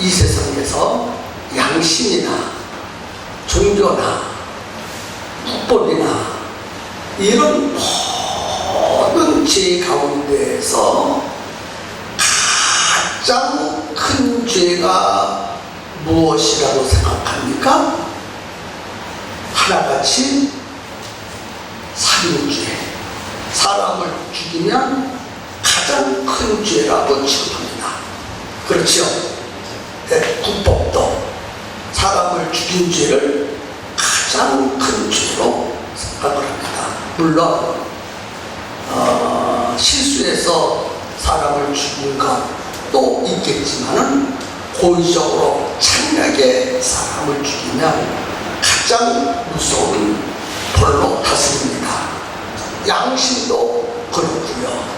이 세상에서 양심이나 종교나 국법이나 이런 모든 죄 가운데에서 가장 큰 죄가 무엇이라고 생각합니까? 하나같이 살인죄, 사람을 죽이면 가장 큰 죄라고 취급합니다. 그렇죠? 네, 국법도 사람을 죽인 죄를 가장 큰 죄로 생각을 합니다. 물론 실수해서 사람을 죽인 것도 있겠지만은 고의적으로 잔인하게 사람을 죽이면 가장 무서운 벌로 다스립니다. 양심도 그렇고요.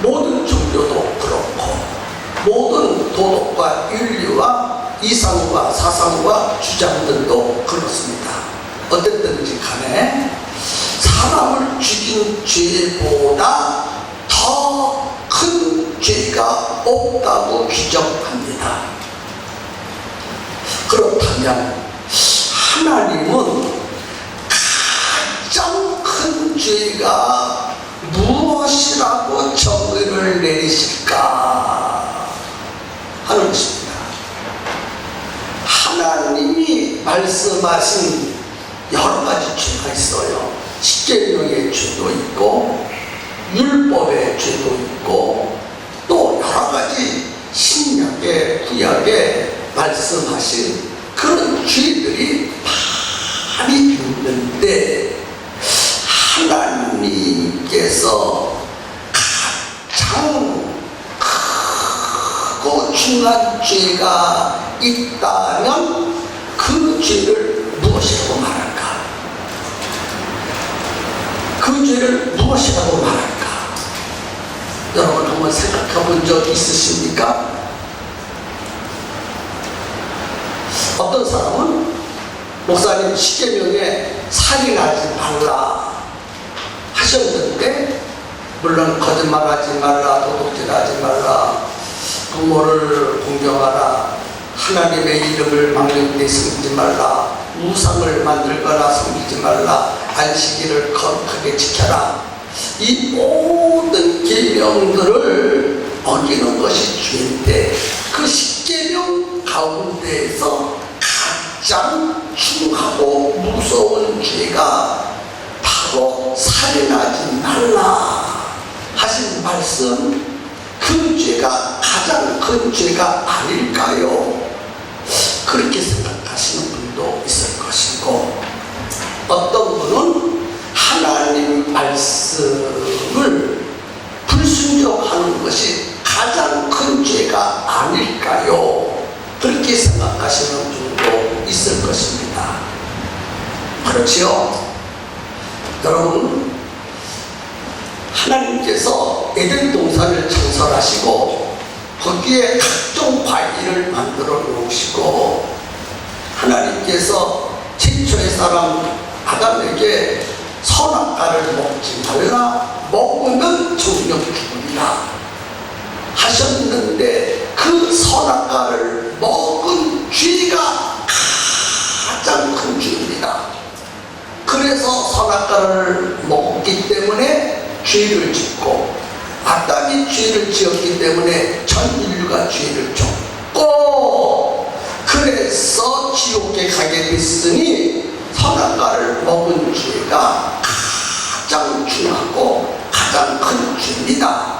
모든 종교도 그렇고 모든 도덕과 윤리와 이상과 사상과 주장들도 그렇습니다. 어쨌든지 간에 사람을 죽인 죄보다 더 큰 죄가 없다고 규정합니다. 그렇다면 하나님은 가장 큰 죄가 무엇이라고 정의를 내리실까 하는 것입니다. 하나님이 말씀하신 여러 가지 죄가 있어요. 십계명의 죄도 있고 율법의 죄도 있고 또 여러 가지 신약의 구약에 말씀하신 그런 죄들이 많이 있는데 하나님께서 가장 크고 중요한 죄가 있다면 그 죄를 무엇이라고 말할까? 그 죄를 무엇이라고 말할까? 여러분 한번 생각해 본 적 있으십니까? 어떤 사람은 목사님 십계명에 살인하지 말라 하셨는데 물론 거짓말하지 말라, 도둑질하지 말라, 부모를 공경하라, 하나님의 이름을 막는 데 숨기지 말라, 우상을 만들거나 섬기지 말라, 안식일을 거룩하게 지켜라. 이 모든 계명들을 어기는 것이 죄인데 그 십계명 가운데에서 가장 중하고 무서운 죄가 바로 살인하지 말라 하신 말씀, 그 죄가 가장 큰 죄가 아닐까요? 그렇게 생각하시는 분도 있을 것이고 어떤 분은 하나님 말씀을 불순종하는 것이 가장 큰 죄가 아닐까요? 그렇게 생각하시는 분도 있을 것입니다. 그렇지요? 여러분, 하나님께서 에덴 동산을 창설하시고 거기에 각종 과일을 만들어 놓으시고 하나님께서 최초의 사람 아담에게 선악과를 먹지 말라, 먹으면 정령 죽으리라 하셨는데 그 선악과를 먹은 죄가 가장 큰 죄입니다. 그래서 선악과를 먹었기 때문에 죄를 짓고 아담이 죄를 지었기 때문에 전 인류가 죄를 졌고 그래서 지옥에 가게 됐으니 선악과를 먹은 죄가 가장 중하고 가장 큰 죄입니다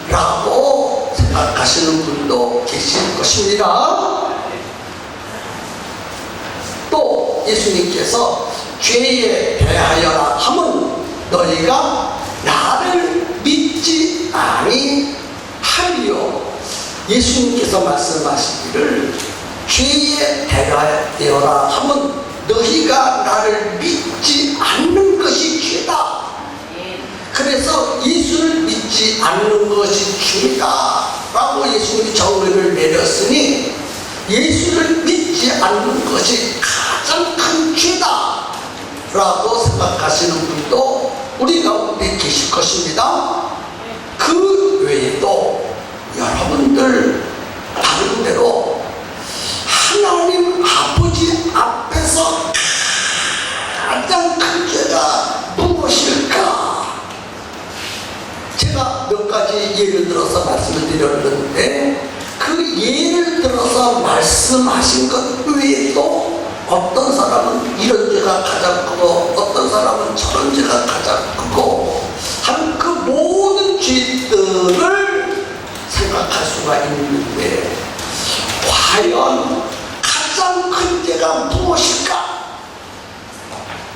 라고 생각하시는 분도 계실 것입니다. 또 예수님께서 죄에 대하여라 함은 너희가 나를 믿지 아니하리요. 예수님께서 말씀하시기를 죄에 대하여라 함은 너희가 나를 믿지 않는 것이 죄다. 그래서 예수를 믿지 않는 것이 죄다 라고 예수님이 정의를 내렸으니 예수를 믿지 않는 것이 가장 큰 죄다 라고 생각하시는 분도 우리 가운데 계실 것입니다. 그 외에도 여러분들 나름대로 예를 들어서 말씀을 드렸는데 그 예를 들어서 말씀하신 것 외에도 어떤 사람은 이런 죄가 가장 크고 어떤 사람은 저런 죄가 가장 크고 한 그 모든 죄들을 생각할 수가 있는데 과연 가장 큰 죄가 무엇일까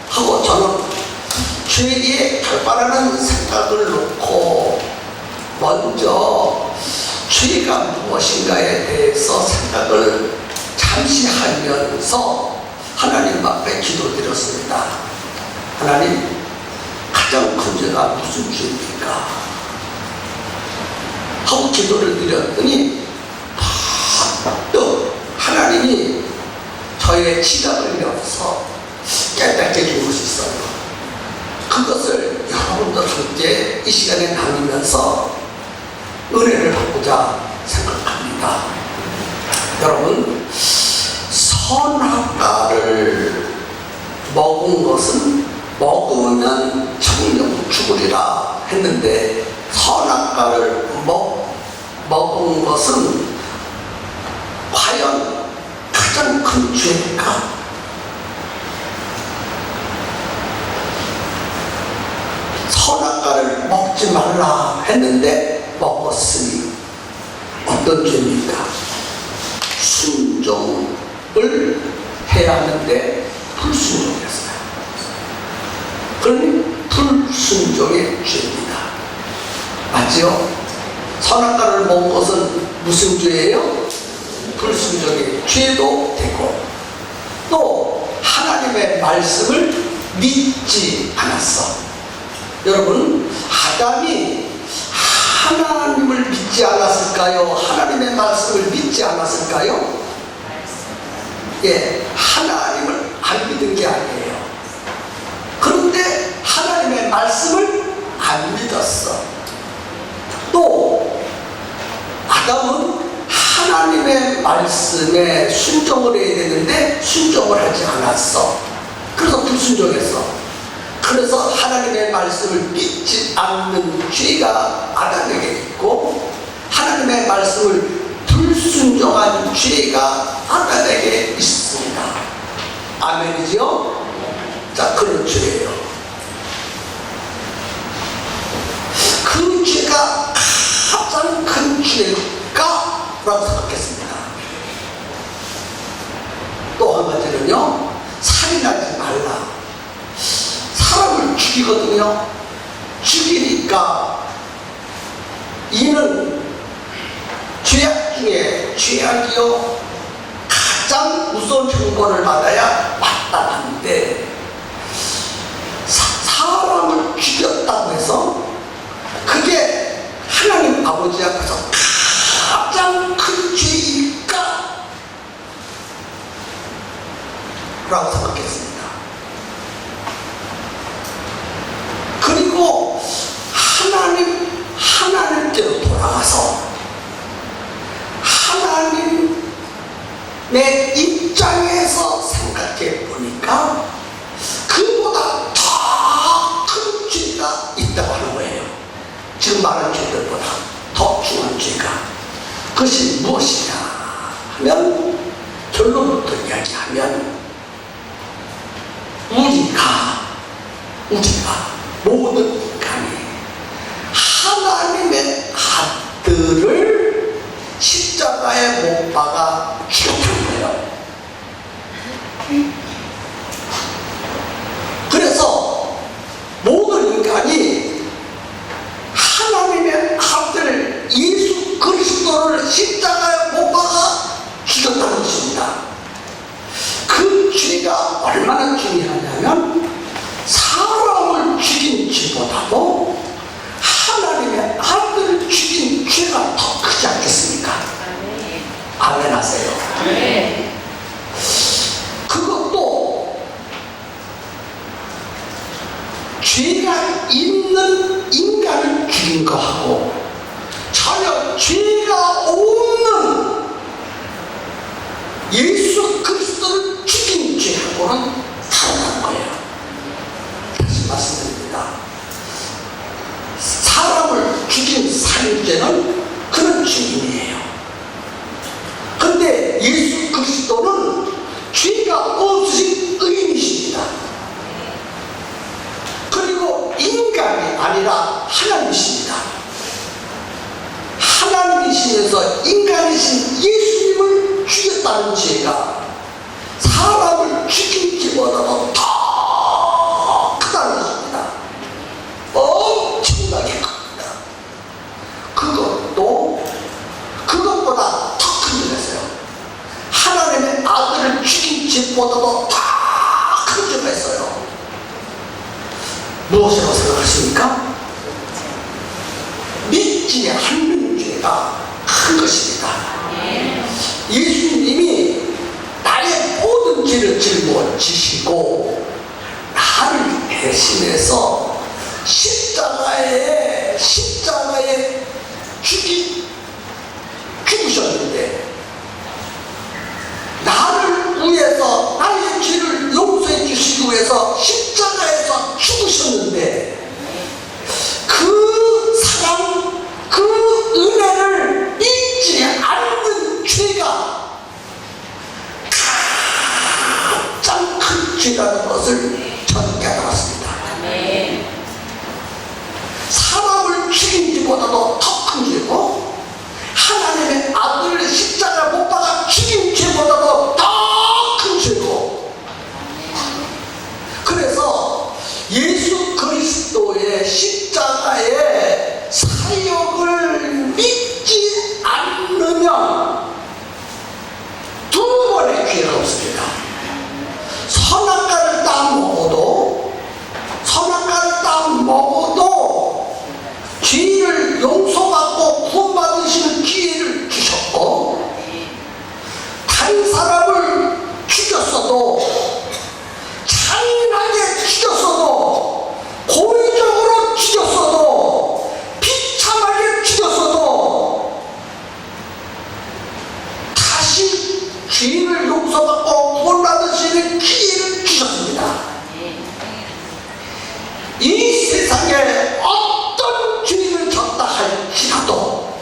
하고 저는 죄에 결발하는 생각을 놓고 먼저 죄가 무엇인가에 대해서 생각을 잠시 하면서 하나님 앞에 기도드렸습니다. 하나님, 가장 큰 죄가 무슨 죄입니까? 하고 기도를 드렸더니 또 하나님이 저의 지갑을 열어서 깨닫게 준 것이 있어요. 그것을 여러분들 함께 이 시간에 나누면서 은혜를 받고자 생각합니다. 여러분, 선악과를 먹은 것은 먹으면 정령 죽으리라 했는데 선악과를 먹은 것은 과연 가장 큰 죄일까? 선악과를 먹지 말라 했는데 먹었으니 어떤 죄입니까? 순종을 해야 하는데 불순종했어요. 그러니 불순종의 죄입니다. 맞죠? 선악과를 먹은 것은 무슨 죄예요? 불순종의 죄도 되고 또 하나님의 말씀을 믿지 않았어. 여러분, 아담이 하나님을 믿지 않았을까요? 하나님의 말씀을 믿지 않았을까요? 예, 하나님을 안 믿은 게 아니에요. 그런데 하나님의 말씀을 안 믿었어. 또 아담은 하나님의 말씀에 순종을 해야 되는데 순종을 하지 않았어. 그래서 불순종했어. 그래서 하나님의 말씀을 믿지 않는 죄가 아담에게 있고 하나님의 말씀을 불순종한 죄가 아담에게 있습니다. 아멘이죠? 자, 그런 죄예요. 그 죄가 가장 큰 죄일까? 라고 생각했습니다. 또 한 가지는요, 살인하지 말라. 사람을 죽이거든요. 죽이니까 이는 죄악 중에 죄악이요 가장 우선 형벌을 받아야 마땅한데 사람을 죽였다고 해서 그게 하나님 아버지 앞에서 가장 큰 죄일까? 라고 생각했습니다. 그리고 하나님께로 돌아가서 하나님의 입장에서 생각해 보니까 그보다 더 큰 죄가 있다고 하는 거예요. 지금 말한 죄들보다 더 중요한 죄가. 그것이 무엇이냐 하면 결론부터 이야기하면 우리가 모든 인간이 하나님의 아들을 십자가에 못 박아 죽였다는 거예요. 그래서 모든 인간이 하나님의 아들 예수 그리스도를 십자가에 못 박아 죽였다는 것입니다. 그 죄가 얼마나 중요하냐면 사람을 죽인 죄보다도 하나님의 아들을 죽인 죄가 더 크지 않겠습니까? 아멘 하세요. 네. 그것도 죄가 있는 인간을 죽인 거하고 전혀 죄가 없는 예수 그리스도를 죽인 죄하고는 다르다는 거예요. 다시 말씀드립니다. 사람을 죽인 큰 죄는 그는 주인이에요. 그런데 예수 그리스도는 죄가 없으신 의인이십니다. 그리고 인간이 아니라 하나님이십니다. 하나님이시면서 인간이신 예수님을 죽였다는 죄가 사람을 죽인 죄보다도 더 크다는 것입니다. 엄청나게 큽니다. 그것보다 더 큰 죄가 있어요. 하나님의 아들을 죽인 죄보다도 더 큰 죄가 있어요. 무엇이라고 생각하십니까? 믿지 않는 죄가 큰 것입니다. 예수님이 나의 모든 죄를 짊어지시고 나를 대신해서 십자가에 죽으셨는데, 나를 위해서 나의 죄를 용서해 주시기 위해서 십자가에서 죽으셨는데, 그 사랑, 그 은혜를 잊지 않는 죄가 가장 큰 죄라는 것을 저는 깨달았습니다. 사람을 죽인 죄보다도 더 큰 죄고, 하나님의 아들을 십자가 못 박아 죽인 죄보다도 더 큰 죄고, 그래서 예수 그리스도의 십자가의 사역을 믿지 않으면 두 번의 기회가 없습니다. 선악과를 딱 먹어도 죄를 용서받고 구원받으시는 기회를 주셨고, 다른 사람을 죽였어도, 잔인하게 죽였어도, 고의적으로 죽였어도, 비참하게 죽였어도 다시 죄를 용서받고 구원받으시는 기회를 주셨습니다. 이 세상에 어떤 죄를 졌다 할지라도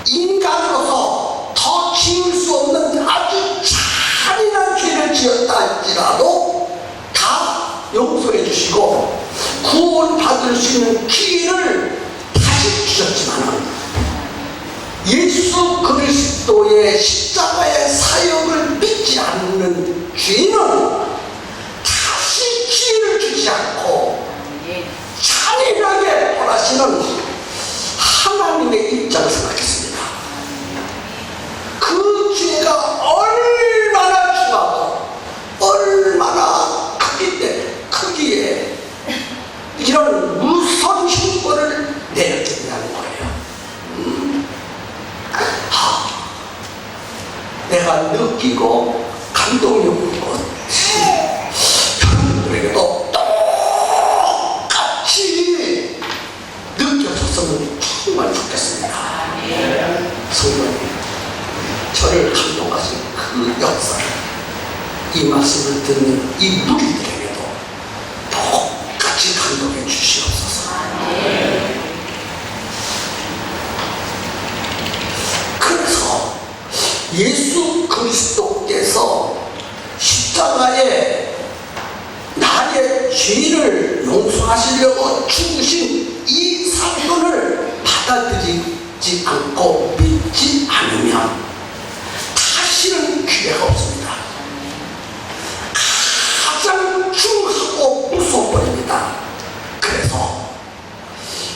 인간으로서 더 지을 수 없는 아주 잔인한 죄를 지었다 할지라도 다 용서해 주시고 구원받을 수 있는 기회를 다시 주셨지만, 예수 그리스도의 십자가의 사역을 믿지 않는 죄는 다시 기회를 주지 않고 잔인하게 벌하시는 하나님의 입장을 생각했습니다. 그 죄가 얼마나 중하고 얼마나 크기에 이런 무서운 형벌을 내렸느냐는 거예요. 내가 느끼고 감동이 오는 것이 여러분들에게도 똑같이 느껴졌으면 정말 좋겠습니다. 성도님, 저를 감동하신 그 역사를 이 말씀을 듣는 이 무리들에게도 똑같이 감동해 주시옵소서. 그래서 예수 그리스도께서 십자가에 나의 죄를 용서하시려고 죽으신 이 사건을 받아들이지 않고 믿지 않으면 다시는 기회가 없습니다. 가장 중하고 무서운 것입니다. 그래서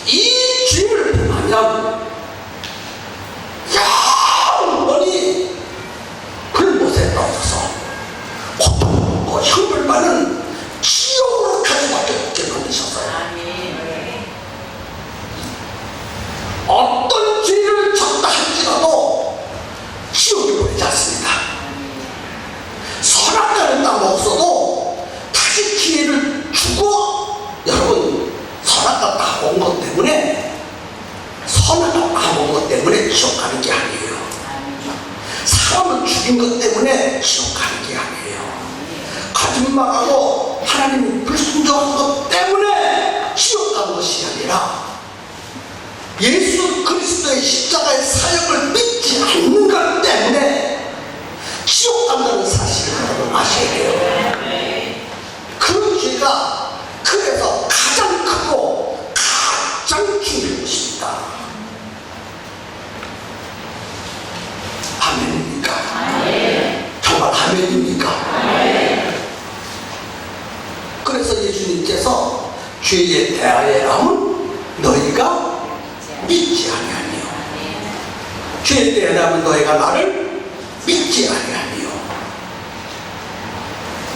이 죄를 범하면 영원히 불못에 떨어져서 고통과 형벌받는 지옥으로 갈 수밖에 없게 만드셨어요. 어떤 죄를 졌다 할지라도 지옥에 보내지 않습니다. 선악과를 따먹었어도 다시 기회를 주고, 여러분, 선악과 따먹은 것 때문에, 선악과 따먹은 것 때문에 지옥 가는 게 아니에요. 사람을 죽인 것 때문에 지옥 가는 게 아니에요. 거짓말하고 하나님이 불순종한 것 때문에 지옥 가는 것이 아니라 예수 그리스도의 십자가의 사역을 믿지 않는 것 때문에 지옥 간다는 사실을 여러분 아셔야 돼요. 그 죄가 그래서 가장 크고 가장 중요한 것입니다. 아멘입니까? 정말 아멘입니까? 그래서 예수님께서 죄에 대하여라면 너희가 믿지 아니하니요. 죄에 대하여라면 너희가 나를 믿지 아니하니요.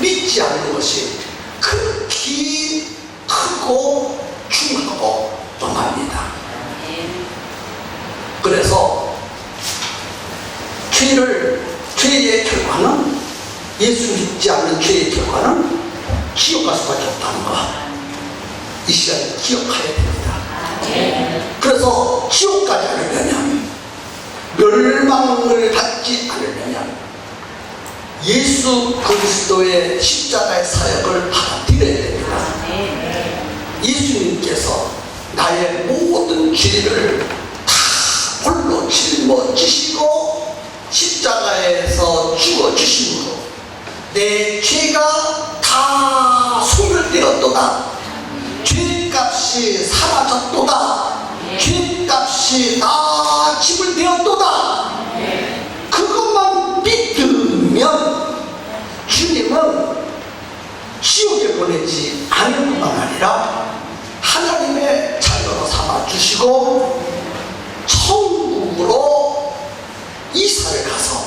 믿지 않는 것이 극히 크고 중하고 엄합니다. 그래서 죄의 결과는, 예수 믿지 않는 죄의 결과는 지옥 갈 수밖에 없다는 거, 이 시간에 기억해야 됩니다. 그래서 지옥 가지 않으려면, 멸망을 받지 않으려면 예수 그리스도의 십자가의 사역을 받아들여야 됩니다. 예수님께서 나의 모든 죄를 다 홀로 짊어지시고 십자가에서 죽어주심으로 내 죄가 다 소멸되었도다. 죄값이 사라졌도다. 죄값이 다 지불되었도다. 그것만 믿으면 주님은 지옥에 보내지 않을 뿐만 아니라 하나님의 자녀로 삼아주시고 천국으로 이사를 가서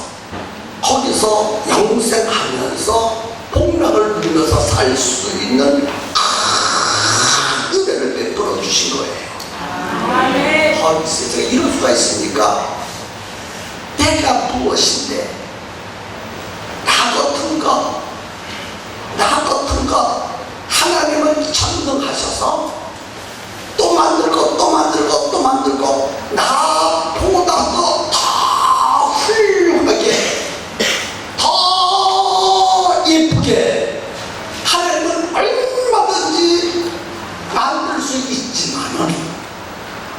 거기서 영생하면서 복락을 누리면서 살 수 있는 큰 은혜를 베풀어 주신 거예요. 세상에 이럴 수가 있습니까? 내가 무엇인데 나 같은 것 하나님은 전능하셔서 또 만들고 또 만들고 또 만들고 나보다도 더 훌륭하게 더 예쁘게 하나님은 얼마든지 만들 수 있지만은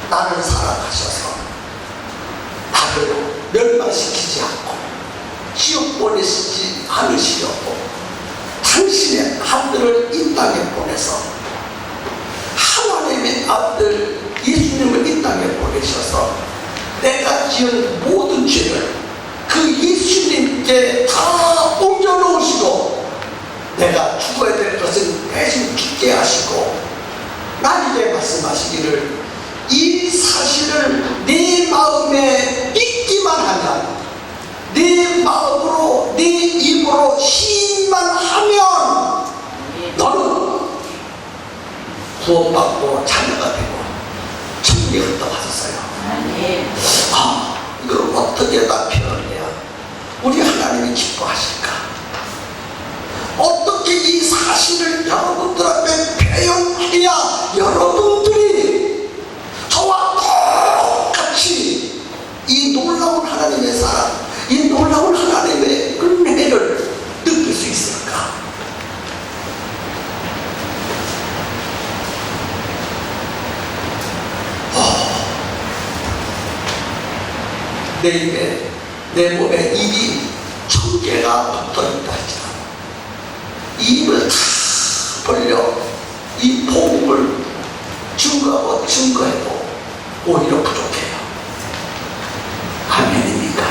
나를 사랑하셔서 나를 멸망시키지 않고 지옥 보내시지 않으시려고 당신의 아들을 이 땅에 보내서 하나님의 아들 예수님을 이 땅에 보내셔서 내가 지은 모든 죄를 그 예수님께 다 옮겨놓으시고 내가 죽어야 될 것은 대신 죽게 하시고 나에게 말씀하시기를 이 사실을 내 마음에 믿기만 하면, 내 마음으로 내 입으로 시인만 하면 너는 구원받고 자녀가 되고 천국에 간다고 하셨어요. 이걸 어떻게 다 표현해야 우리 하나님이 기뻐하실까? 어떻게 이 사실을 여러분들 앞에 표현해야 여러분들이 저와 똑같이 이 놀라운 하나님의 사랑, 이 놀라운 하나님의 은혜를 느낄 수 있을까? 내 입에, 내 몸에 입이 1000개가 붙어있다 하지만 이 입을 다 벌려 이 복음을 증거하고 증거해도 오히려 부족해요. 아멘입니까?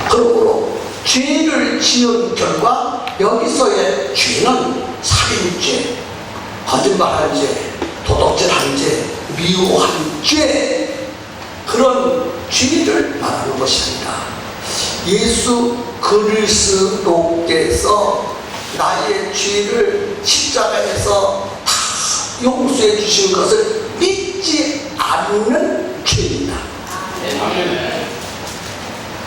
그러므로 죄를 지은 결과 여기서의 죄는 살인죄, 거짓말한 죄, 도덕질한 죄, 미워한 죄, 그런 죄를 말하는 것이 아니라 예수 그리스도께서 나의 죄를 십자가에서 다 용서해 주신 것을 믿지 않는 죄입니다.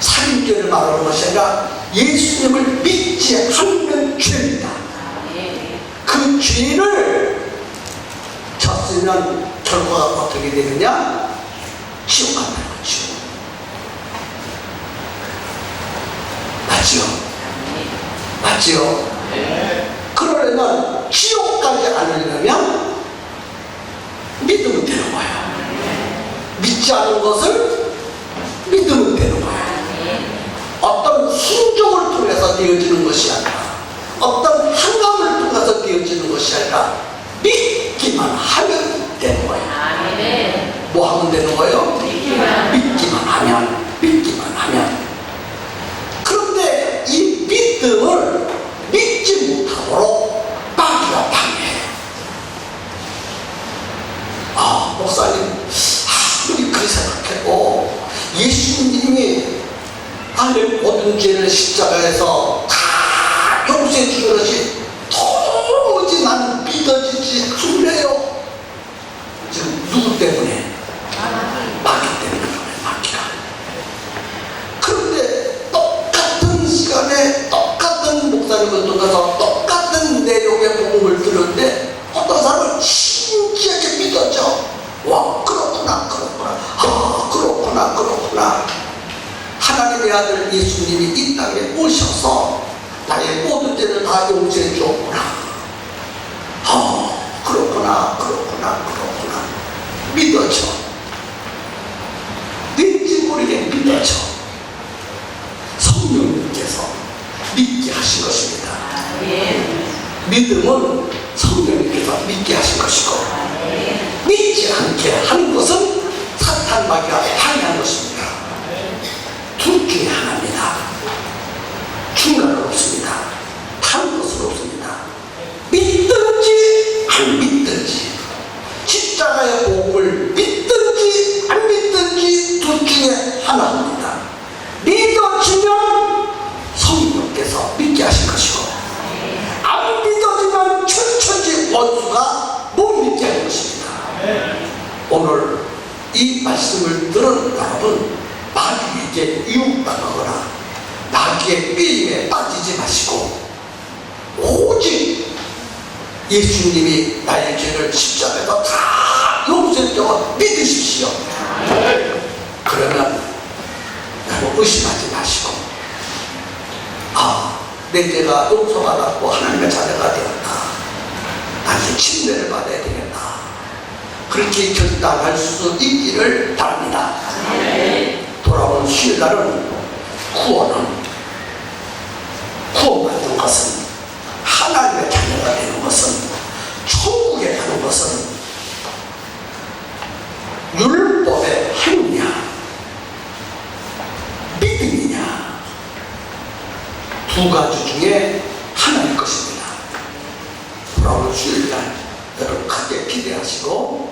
살인죄를 말하는 것이 아니라 예수님을 믿지 않는 죄입니다. 그 죄를 졌으면 결과가 어떻게 되느냐? 지옥 간다는 거죠. 맞지요? 그러려면 지옥 가지 않으려면 믿으면 되는 거예요. 믿지 않는 것을 믿으면 되는 거야. 어떤 순종을 통해서 되어지는 것이 아니라, 어떤 한감을 통해서 되어지는 것이 아니라 믿기만 하면 되는 거야. 뭐 하면 되는 거예요? 믿기만 하면. 그런데 이 믿음을 믿지 못하도록 마귀가 방해해. 목사님, 아무리 그렇게 생각해도 예수님이 나의 모든 죄를 십자가에서 다 용서해 주는 것이 도무지 나는 믿어지지 않네요. 지금 누구 때문에? 마귀 때문에 그래, 마귀가. 그런데 똑같은 시간에 똑같은 목사님을 통해서 똑같은 내용의 복음을 들었는데 어떤 사람은 진지하게 믿었죠. 와, 그렇구나. 그렇구나. 하나님의 아들 예수님이 이 땅에 오셔서 나의 모든 죄를 다 용서해 주었구나. 그렇구나. 믿었죠. 왠지 모르게 믿었죠. 성령님께서 믿게 하신 것입니다. 믿음은 성령님께서 믿게 하신 것이고, 믿지 않게 하는 것은 사탄 마귀가 방해한 것입니다. 둘 중에 하나입니다. 중간은 없습니다. 다른 것은 없습니다. 믿든지 안 믿든지, 십자가의 복음을 믿든지 안 믿든지 둘 중에 하나입니다. 믿어지면 성령께서 믿게 하신 것이고, 안 믿어지면 천천히 원수가 못 믿게 하는 것입니다. 오늘 이 말씀을 들은 여러분, 마귀에게 유혹당하거나 마귀의 게임에 빠지지 마시고, 오직 예수님이 나의 죄를 십자가에서 다 용서해주고 믿으십시오. 그러면 여러분 의심하지 마시고, 내 죄가 용서받았고 하나님의 자녀가 되었다, 나는 침례를 받아야 되겠다, 그렇게 결단할 수 있기를 바랍니다. 돌아온 수요일날은 구원받는 것은, 하나님의 자녀가 되는 것은, 천국에 가는 것은 율법의 행위냐 믿음이냐, 두 가지 중에 하나일 것입니다. 돌아온 수요일날 여러분 크게 기대하시고